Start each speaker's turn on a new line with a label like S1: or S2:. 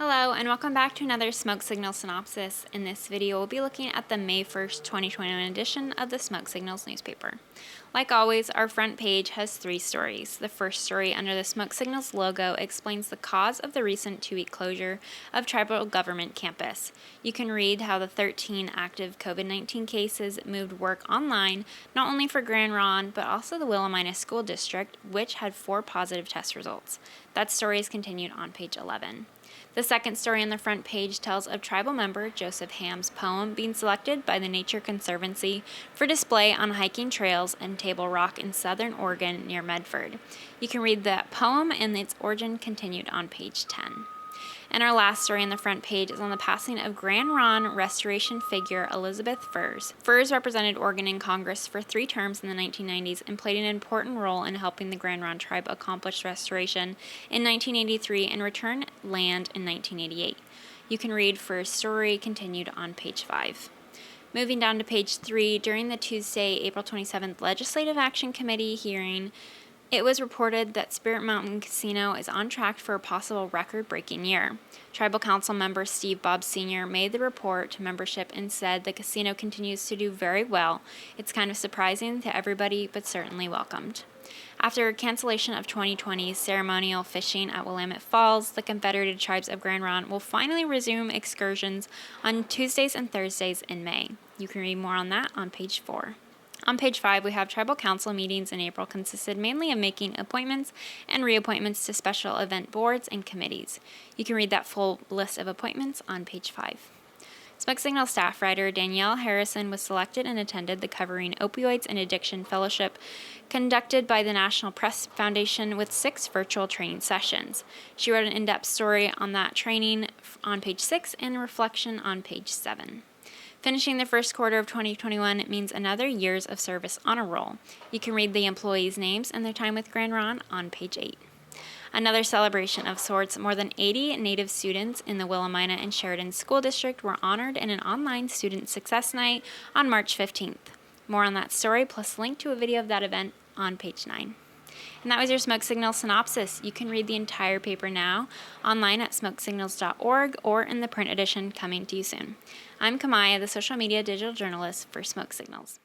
S1: Hello, and welcome back to another Smoke Signal synopsis. In this video, we'll be looking at the May 1st, 2021 edition of the Smoke Signals newspaper. Like always, our front page has three stories. The first story under the Smoke Signals logo explains the cause of the recent 2-week closure of Tribal Government Campus. You can read how the 13 active COVID-19 cases moved work online, not only for Grand Ronde, but also the Willamina School District, which had 4 positive test results. That story is continued on page 11. The second story on the front page tells of tribal member Joseph Ham's poem being selected by the Nature Conservancy for display on hiking trails in Table Rock in southern Oregon near Medford. You can read that poem and its origin continued on page 10. And our last story on the front page is on the passing of Grand Ronde restoration figure Elizabeth Furs. Furs represented Oregon in Congress for 3 terms in the 1990s and played an important role in helping the Grand Ronde tribe accomplish restoration in 1983 and return land in 1988. You can read Furs' story continued on page 5. Moving down to page 3, during the Tuesday, April 27th Legislative Action Committee hearing, it was reported that Spirit Mountain Casino is on track for a possible record-breaking year. Tribal Council member Steve Bob Sr. made the report to membership and said the casino continues to do very well. It's kind of surprising to everybody, but certainly welcomed. After cancellation of 2020's ceremonial fishing at Willamette Falls, the Confederated Tribes of Grand Ronde will finally resume excursions on Tuesdays and Thursdays in May. You can read more on that on page 4. On page 5, we have Tribal Council meetings in April consisted mainly of making appointments and reappointments to special event boards and committees. You can read that full list of appointments on page 5. Smoke Signal staff writer Danielle Harrison was selected and attended the Covering Opioids and Addiction Fellowship conducted by the National Press Foundation with 6 virtual training sessions. She wrote an in-depth story on that training on page 6 and a reflection on page 7. Finishing the first quarter of 2021 means another years of service honor roll. You can read the employees' names and their time with Grand Ronde on page 8. Another celebration of sorts, more than 80 Native students in the Willamina and Sheridan School District were honored in an online Student Success Night on March 15th. More on that story, plus a link to a video of that event on page 9. And that was your Smoke Signal synopsis. You can read the entire paper now online at smokesignals.org or in the print edition coming to you soon. I'm Kamaya, the social media digital journalist for Smoke Signals.